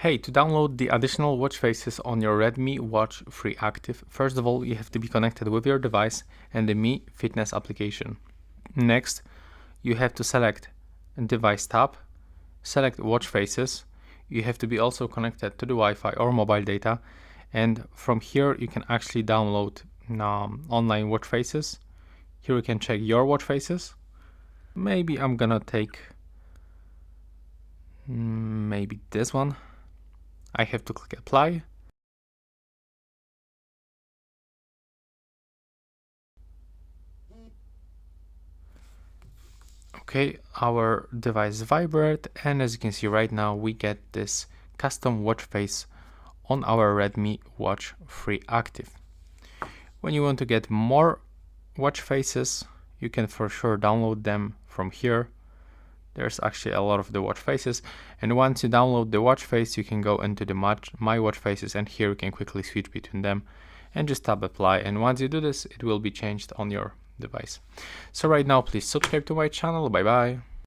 Hey, to download the additional watch faces on your Redmi Watch Free Active, first of all, you have to be connected with your device and the Mi Fitness application. Next, you have to select Device tab, select Watch Faces. You have to be also connected to the Wi-Fi or mobile data, and from here you can actually download online watch faces. Here you can check your watch faces. Maybe I'm gonna take maybe this one. I have to click apply. Okay, our device vibrate, and as you can see right now we get this custom watch face on our Redmi Watch Free Active. When you want to get more watch faces, you can for sure download them from here. There's actually a lot of the watch faces, and once you download the watch face, you can go into the my watch faces, and here you can quickly switch between them and just tap apply, and once you do this, it will be changed on your device. So right now, please subscribe to my channel. Bye bye.